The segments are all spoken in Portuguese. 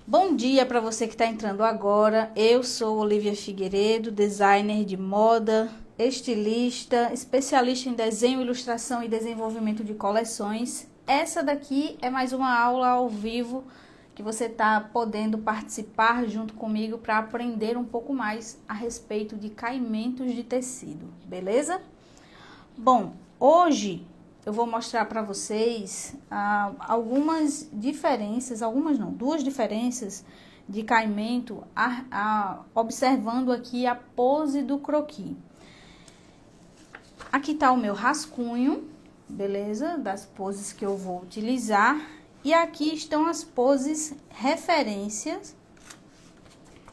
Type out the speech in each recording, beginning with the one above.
Bom dia para você que está entrando agora. Eu sou Olivia Figueiredo, designer de moda, estilista, especialista em desenho, ilustração e desenvolvimento de coleções. Essa daqui é mais uma aula ao vivo que você está podendo participar junto comigo para aprender um pouco mais a respeito de caimentos de tecido, beleza? Bom, hoje eu vou mostrar para vocês algumas diferenças, duas diferenças de caimento, observando aqui a pose do croquis. Aqui tá o meu rascunho, beleza? Das poses que eu vou utilizar. E aqui estão as poses referências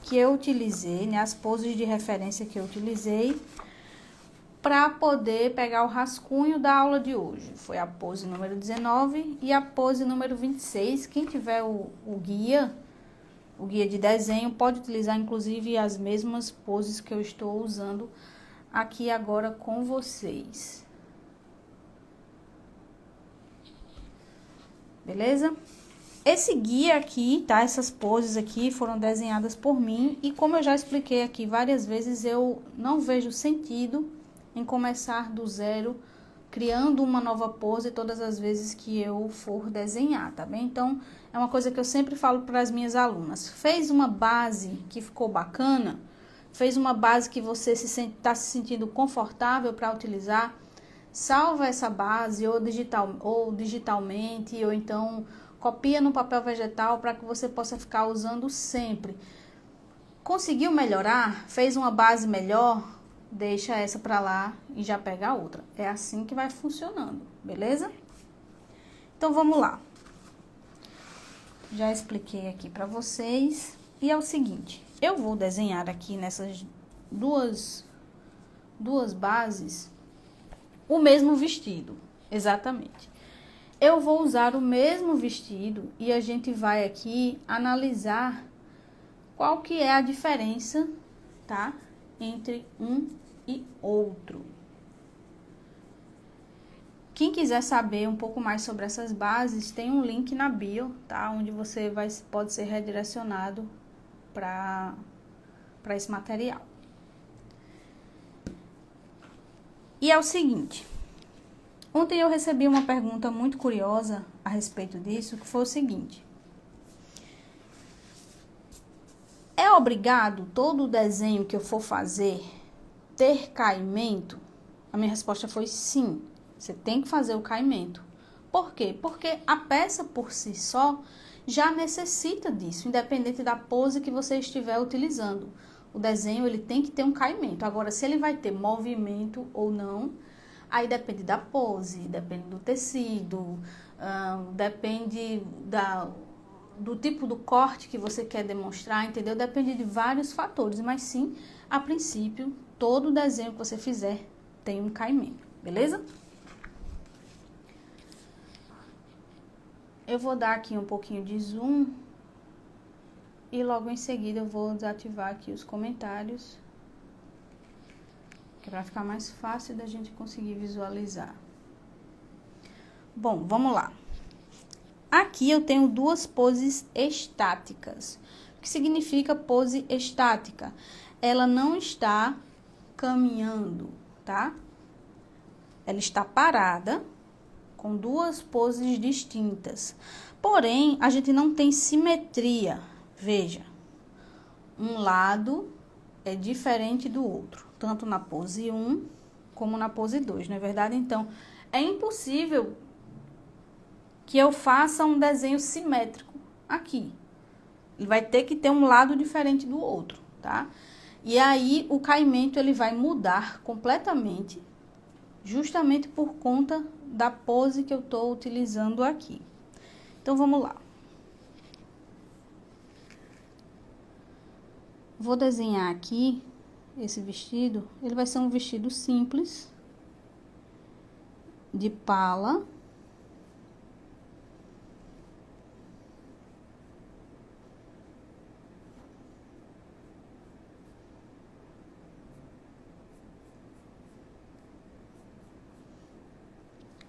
que eu utilizei, né? As poses de referência que eu utilizei para poder pegar o rascunho da aula de hoje. Foi a pose número 19 e a pose número 26. Quem tiver o guia de desenho, pode utilizar inclusive as mesmas poses que eu estou usando aqui agora com vocês. Beleza? Esse guia aqui, tá? Essas poses aqui foram desenhadas por mim e como eu já expliquei aqui várias vezes, eu não vejo sentido em começar do zero, criando uma nova pose todas as vezes que eu for desenhar, tá bem? Então, é uma coisa que eu sempre falo para as minhas alunas. Fez uma base que ficou bacana, fez uma base que você está se sentindo confortável para utilizar, salva essa base ou digitalmente, ou então copia no papel vegetal para que você possa ficar usando sempre. Conseguiu melhorar? Fez uma base melhor? Deixa essa pra lá e já pega a outra. É assim que vai funcionando, beleza? Então, vamos lá. Já expliquei aqui pra vocês. E é o seguinte, eu vou desenhar aqui nessas duas bases o mesmo vestido, exatamente. Eu vou usar o mesmo vestido e a gente vai aqui analisar qual que é a diferença, tá? Entre um e outro. Quem quiser saber um pouco mais sobre essas bases, tem um link na bio, tá? Onde você pode ser redirecionado para esse material. E é o seguinte, ontem eu recebi uma pergunta muito curiosa a respeito disso, que foi o seguinte: é obrigado todo o desenho que eu for fazer ter caimento? A minha resposta foi sim, você tem que fazer o caimento. Por quê? Porque a peça por si só já necessita disso, independente da pose que você estiver utilizando. O desenho ele tem que ter um caimento. Agora, se ele vai ter movimento ou não, aí depende da pose, depende do tecido, depende do tipo do corte que você quer demonstrar, entendeu? Depende de vários fatores, mas sim, a princípio, todo desenho que você fizer tem um caimento, beleza? Eu vou dar aqui um pouquinho de zoom e logo em seguida eu vou desativar aqui os comentários, que é para ficar mais fácil da gente conseguir visualizar. Bom, vamos lá. Aqui eu tenho duas poses estáticas. O que significa pose estática? Ela não está caminhando, tá? Ela está parada, com duas poses distintas. Porém, a gente não tem simetria. Veja, um lado é diferente do outro, tanto na pose 1 como na pose 2, não é verdade? Então, é impossível que eu faça um desenho simétrico aqui. Ele vai ter que ter um lado diferente do outro, tá? E aí, o caimento, ele vai mudar completamente, justamente por conta da pose que eu tô utilizando aqui. Então, vamos lá. Vou desenhar aqui esse vestido. Ele vai ser um vestido simples, de pala.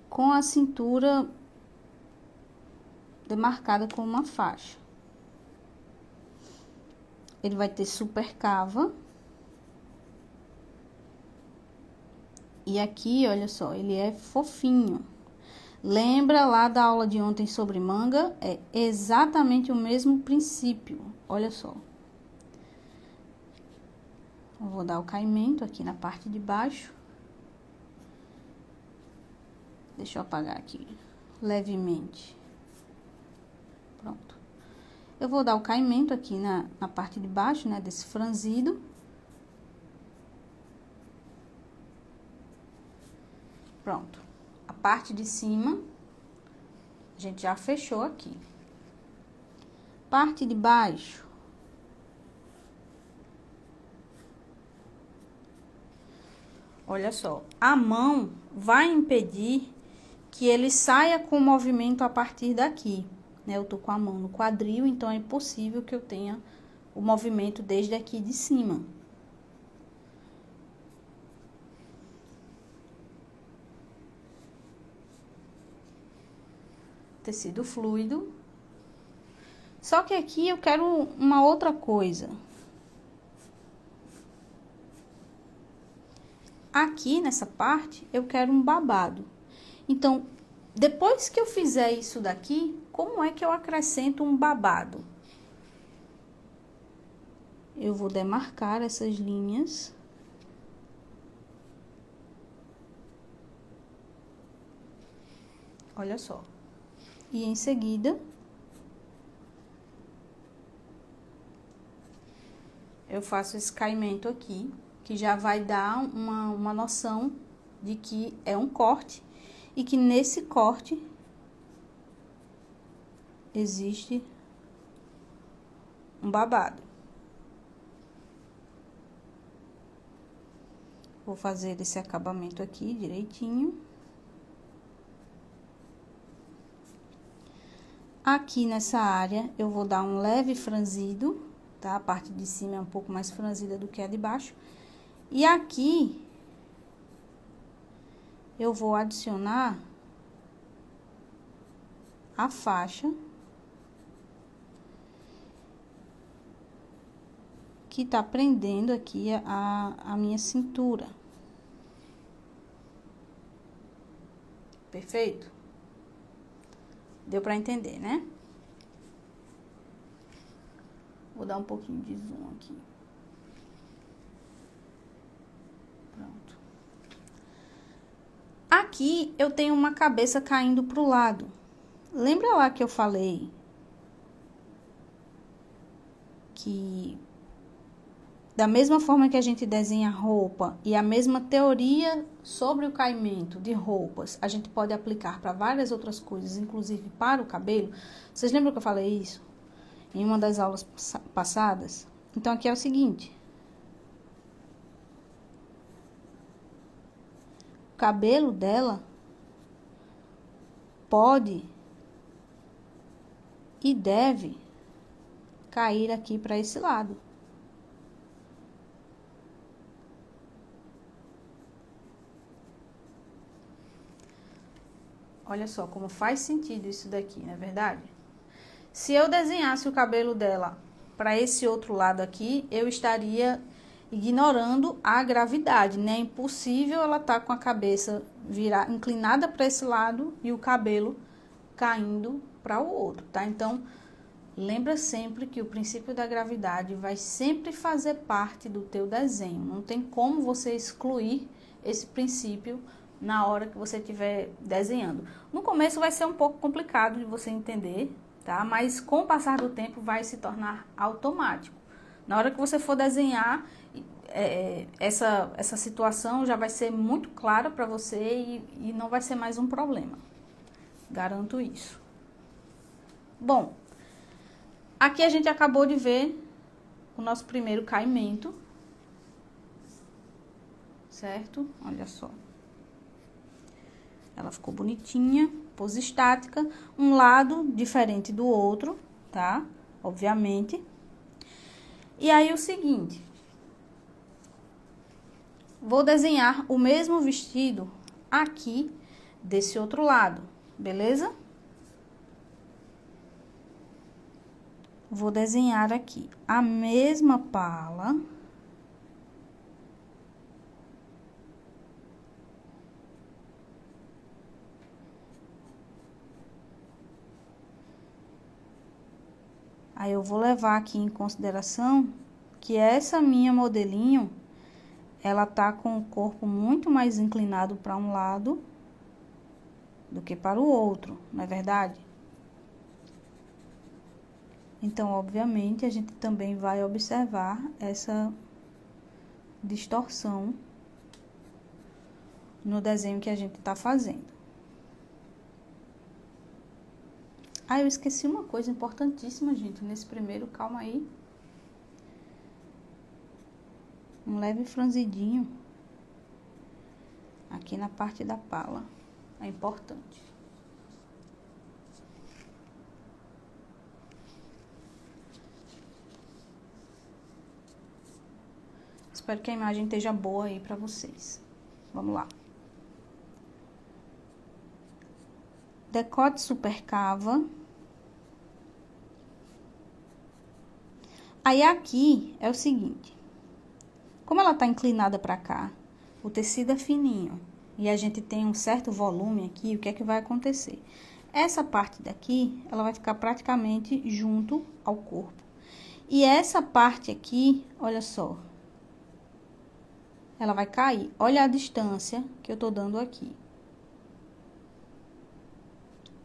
Com a cintura demarcada com uma faixa. ele vai ter super cava. E aqui, olha só, ele é fofinho. Lembra lá da aula de ontem sobre manga? É exatamente o mesmo princípio. Olha só. Eu vou dar o caimento aqui na parte de baixo. Deixa eu apagar aqui levemente. Pronto. Eu vou dar o caimento aqui na parte de baixo, né, desse franzido. Pronto. A parte de cima, a gente já fechou aqui. Parte de baixo. Olha só, a mão vai impedir que ele saia com o movimento a partir daqui, né? Eu tô com a mão no quadril, então é impossível que eu tenha o movimento desde aqui de cima. Tecido fluido. Só que aqui eu quero uma outra coisa. Aqui nessa parte eu quero um babado. Então, depois que eu fizer isso daqui, como é que eu acrescento um babado? Eu vou demarcar essas linhas. Olha só. E em seguida, eu faço esse caimento aqui, que já vai dar uma noção de que é um corte e que nesse corte existe um babado. Vou fazer esse acabamento aqui direitinho. Aqui nessa área, eu vou dar um leve franzido, tá? A parte de cima é um pouco mais franzida do que a de baixo. E aqui, eu vou adicionar a faixa que tá prendendo aqui a minha cintura. Perfeito? Deu pra entender, né? Vou dar um pouquinho de zoom aqui. Pronto. Aqui eu tenho uma cabeça caindo pro lado. Lembra lá que eu falei que da mesma forma que a gente desenha roupa e a mesma teoria sobre o caimento de roupas, a gente pode aplicar para várias outras coisas, inclusive para o cabelo. Vocês lembram que eu falei isso em uma das aulas passadas? Então, aqui é o seguinte. O cabelo dela pode e deve cair aqui para esse lado. Olha só como faz sentido isso daqui, não é verdade? Se eu desenhasse o cabelo dela para esse outro lado aqui, eu estaria ignorando a gravidade, né? É impossível ela estar com a cabeça inclinada para esse lado e o cabelo caindo para o outro, tá? Então, lembra sempre que o princípio da gravidade vai sempre fazer parte do teu desenho. Não tem como você excluir esse princípio na hora que você estiver desenhando. No começo vai ser um pouco complicado de você entender, tá? Mas com o passar do tempo vai se tornar automático. Na hora que você for desenhar, essa situação já vai ser muito clara para você e não vai ser mais um problema. Garanto isso. Bom, aqui a gente acabou de ver o nosso primeiro caimento, certo? Olha só. Ela ficou bonitinha, pose estática, um lado diferente do outro, tá? Obviamente. E aí, o seguinte. Vou desenhar o mesmo vestido aqui desse outro lado, beleza? vou desenhar aqui a mesma pala. Aí, eu vou levar aqui em consideração que essa minha modelinho, ela tá com o corpo muito mais inclinado para um lado do que para o outro, não é verdade? Então, obviamente, a gente também vai observar essa distorção no desenho que a gente tá fazendo. Ah, eu esqueci uma coisa importantíssima, gente, nesse primeiro, calma aí. Um leve franzidinho aqui na parte da pala, é importante. Espero que a imagem esteja boa aí pra vocês. Vamos lá. Decote supercava. Aí, aqui é o seguinte. Como ela tá inclinada pra cá, o tecido é fininho e a gente tem um certo volume aqui, o que é que vai acontecer? Essa parte daqui, ela vai ficar praticamente junto ao corpo. E essa parte aqui, olha só, ela vai cair. Olha a distância que eu tô dando aqui.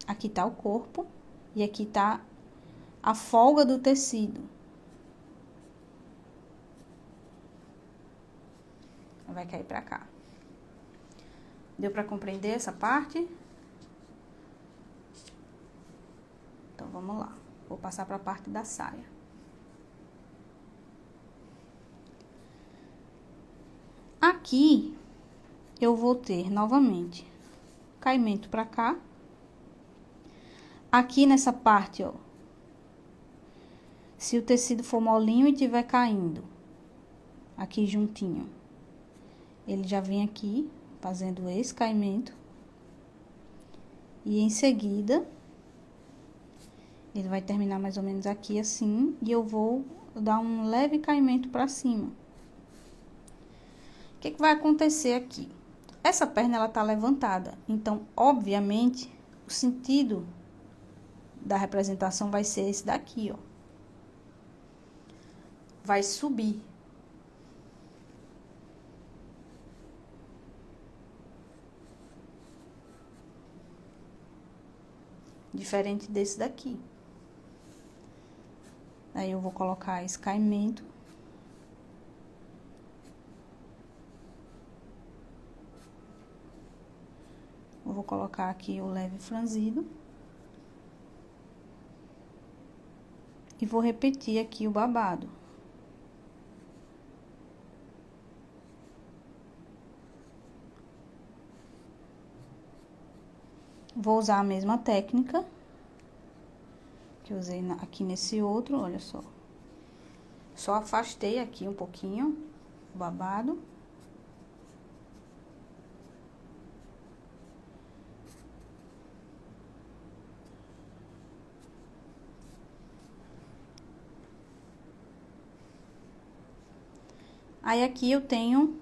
Aqui tá o corpo e aqui tá a folga do tecido. Vai cair pra cá. Deu pra compreender essa parte? Então, vamos lá. Vou passar pra parte da saia. Aqui, eu vou ter, novamente, caimento pra cá. Aqui nessa parte, ó. Se o tecido for molinho e tiver caindo, aqui juntinho, ele já vem aqui, fazendo esse caimento. E em seguida, ele vai terminar mais ou menos aqui assim, e eu vou dar um leve caimento pra cima. O que que vai acontecer aqui? Essa perna, ela tá levantada, então, obviamente, o sentido da representação vai ser esse daqui, ó. Vai subir. Diferente desse daqui. Aí, eu vou colocar esse caimento. Eu vou colocar aqui o leve franzido. E vou repetir aqui o babado. Vou usar a mesma técnica que eu usei aqui nesse outro, olha só. Só afastei aqui um pouquinho o babado. Aí, aqui eu tenho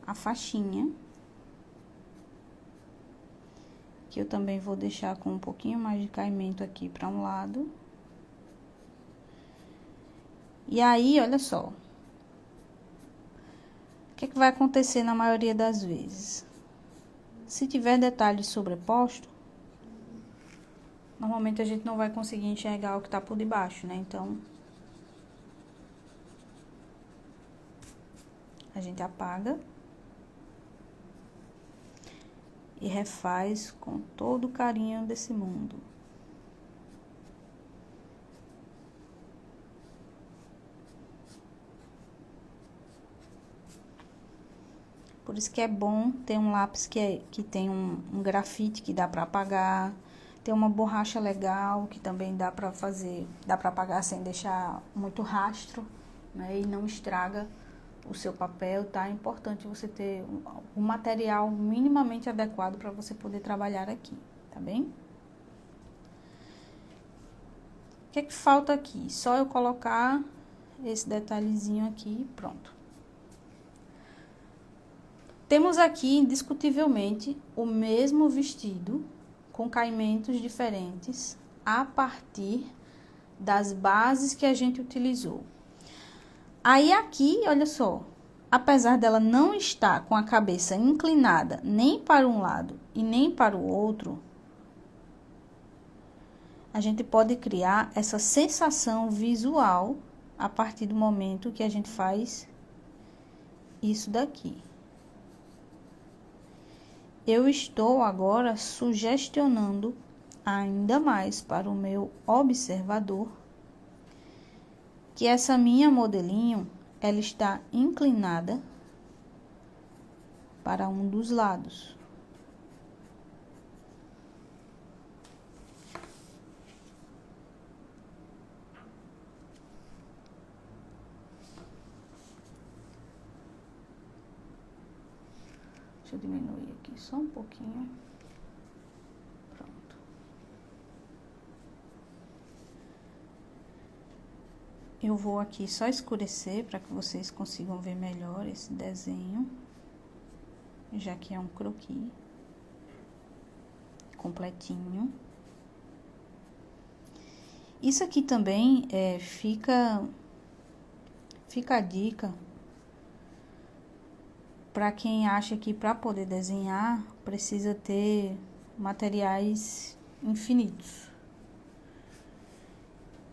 a faixinha, que eu também vou deixar com um pouquinho mais de caimento aqui para um lado. E aí, olha só. O que que vai acontecer na maioria das vezes? Se tiver detalhes sobrepostos, normalmente a gente não vai conseguir enxergar o que tá por debaixo, né? Então, a gente apaga e refaz com todo o carinho desse mundo. Por isso que é bom ter um lápis que tem um grafite que dá pra apagar, ter uma borracha legal que também dá pra fazer, dá pra apagar sem deixar muito rastro, né? E não estraga o seu papel, tá? É importante você ter um material minimamente adequado para você poder trabalhar aqui, tá bem? que é que falta aqui? Só eu colocar esse detalhezinho aqui e pronto. Temos aqui, indiscutivelmente, o mesmo vestido, com caimentos diferentes, a partir das bases que a gente utilizou. Aí aqui, olha só, apesar dela não estar com a cabeça inclinada nem para um lado e nem para o outro, a gente pode criar essa sensação visual a partir do momento que a gente faz isso daqui. Eu estou agora sugestionando ainda mais para o meu observador que essa minha modelinho, ela está inclinada para um dos lados. Deixa eu diminuir aqui só um pouquinho. Pronto. Eu vou aqui só escurecer para que vocês consigam ver melhor esse desenho, já que é um croquis completinho. Isso aqui também fica a dica para quem acha que para poder desenhar precisa ter materiais infinitos.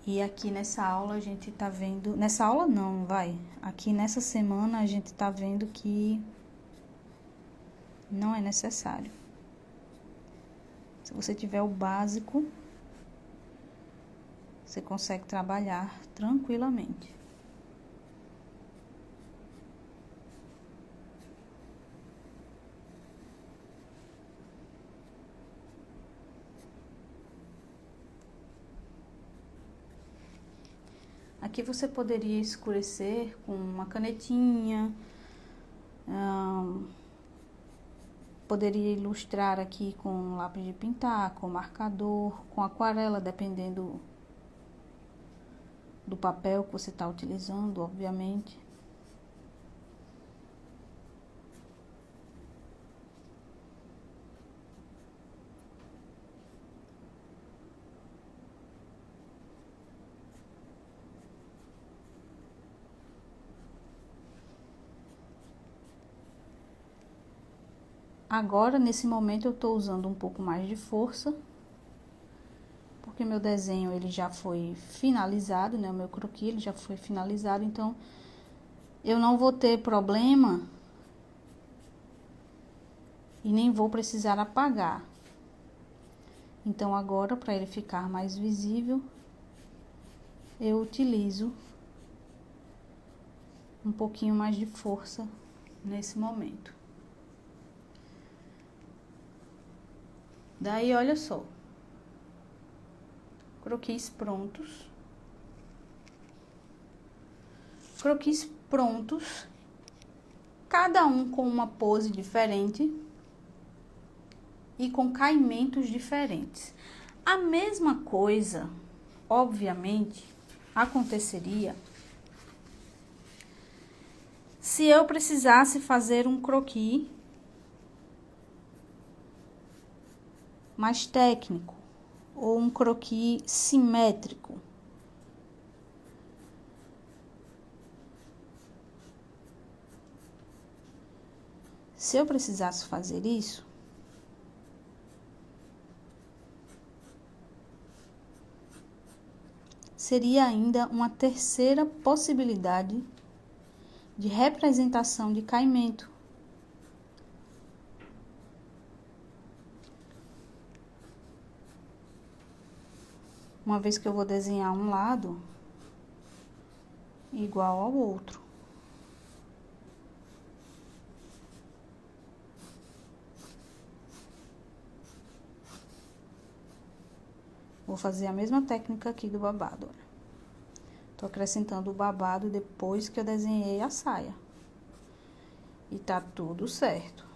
E aqui nessa aula a gente tá vendo, nessa aula não, aqui nessa semana a gente tá vendo que não é necessário. Se você tiver o básico, você consegue trabalhar tranquilamente. Aqui você poderia escurecer com uma canetinha, poderia ilustrar aqui com lápis de pintar, com marcador, com aquarela, dependendo do papel que você está utilizando, obviamente. Agora, nesse momento, eu tô usando um pouco mais de força, porque meu desenho, ele já foi finalizado, né? O meu croquis, ele já foi finalizado, então, eu não vou ter problema e nem vou precisar apagar. Então, agora, para ele ficar mais visível, eu utilizo um pouquinho mais de força nesse momento. Daí, olha só, croquis prontos. Croquis prontos, cada um com uma pose diferente e com caimentos diferentes. A mesma coisa, obviamente, aconteceria se eu precisasse fazer um croquis mais técnico ou um croquis simétrico. Se eu precisasse fazer isso, seria ainda uma terceira possibilidade de representação de caimento. Uma vez que eu vou desenhar um lado igual ao outro. Vou fazer a mesma técnica aqui do babado, olha. Tô acrescentando o babado depois que eu desenhei a saia. E tá tudo certo.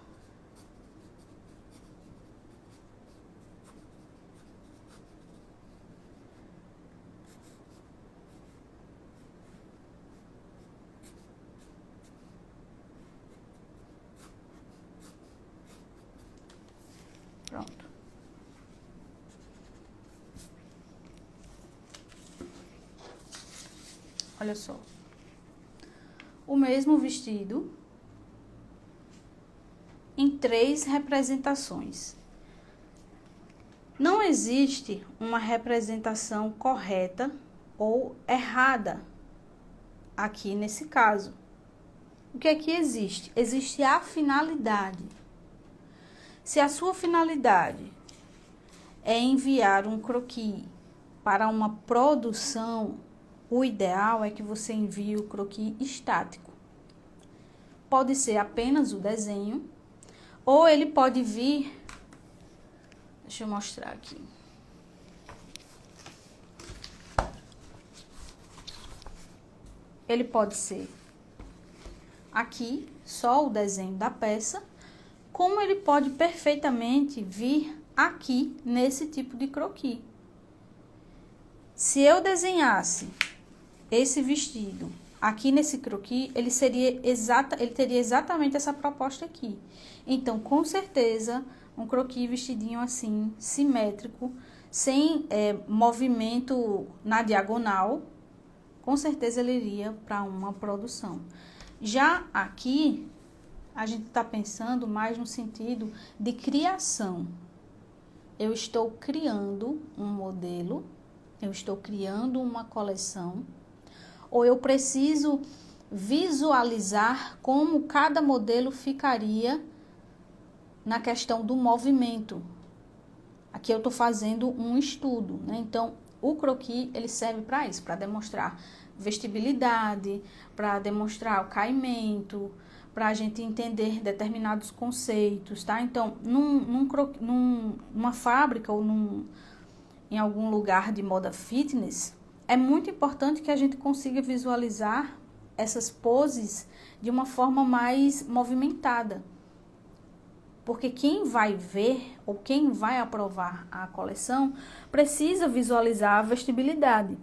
olha só. O mesmo vestido em 3 representações. Não existe uma representação correta ou errada aqui nesse caso. O que é que existe? Existe a finalidade. Se a sua finalidade é enviar um croquis para uma produção, o ideal é que você envie o croquis estático. Pode ser apenas o desenho, ou ele pode vir... Deixa eu mostrar aqui. Ele pode ser aqui, só o desenho da peça, como ele pode perfeitamente vir aqui nesse tipo de croquis. Se eu desenhasse esse vestido aqui nesse croquis, ele teria exatamente essa proposta aqui. Então, com certeza, um croquis vestidinho assim, simétrico, sem movimento na diagonal, com certeza ele iria para uma produção. Já aqui, a gente está pensando mais no sentido de criação. Eu estou criando um modelo, eu estou criando uma coleção, ou eu preciso visualizar como cada modelo ficaria na questão do movimento. Aqui eu estou fazendo um estudo, né? Então, o croquis, ele serve para isso, para demonstrar vestibilidade, para demonstrar o caimento, para a gente entender determinados conceitos, tá? Então, numa fábrica ou em algum lugar de moda fitness, é muito importante que a gente consiga visualizar essas poses de uma forma mais movimentada. Porque quem vai ver ou quem vai aprovar a coleção precisa visualizar a vestibilidade.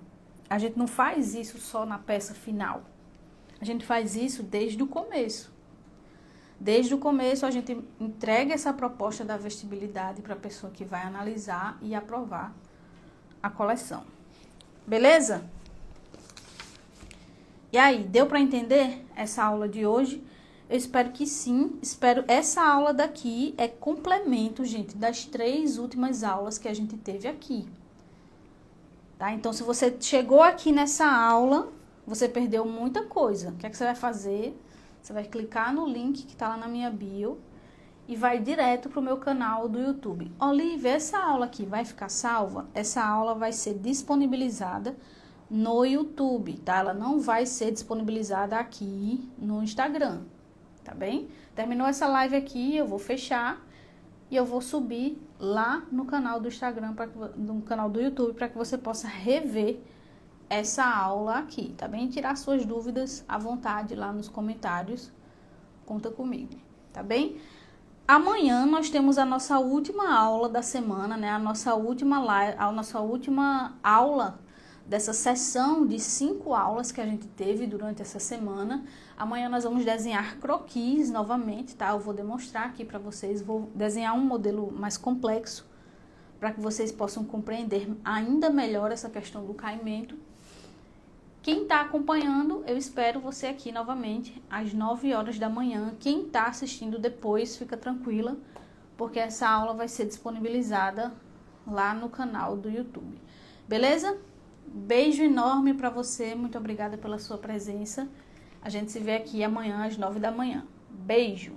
A gente não faz isso só na peça final. A gente faz isso desde o começo. Desde o começo a gente entrega essa proposta da vestibilidade para a pessoa que vai analisar e aprovar a coleção. Beleza? E aí, deu para entender essa aula de hoje? Eu espero que sim. Essa aula daqui é complemento, gente, das 3 últimas aulas que a gente teve aqui. Tá? Então, se você chegou aqui nessa aula, você perdeu muita coisa. O que é que você vai fazer? Você vai clicar no link que está lá na minha bio e vai direto para o meu canal do YouTube. Olivia, essa aula aqui vai ficar salva? Essa aula vai ser disponibilizada no YouTube, tá? Ela não vai ser disponibilizada aqui no Instagram, tá bem? Terminou essa live aqui, eu vou fechar e eu vou subir lá no canal do Instagram, no canal do YouTube, para que você possa rever essa aula aqui, tá bem? Tirar suas dúvidas à vontade lá nos comentários, conta comigo, tá bem? Amanhã nós temos a nossa última aula da semana, né? A nossa última aula dessa sessão de 5 aulas que a gente teve durante essa semana. Amanhã nós vamos desenhar croquis novamente, tá? Eu vou demonstrar aqui para vocês, vou desenhar um modelo mais complexo para que vocês possam compreender ainda melhor essa questão do caimento. Quem está acompanhando, eu espero você aqui novamente às 9 horas da manhã. Quem está assistindo depois, fica tranquila, porque essa aula vai ser disponibilizada lá no canal do YouTube. Beleza? Beijo enorme para você, muito obrigada pela sua presença. A gente se vê aqui amanhã às 9 da manhã. Beijo!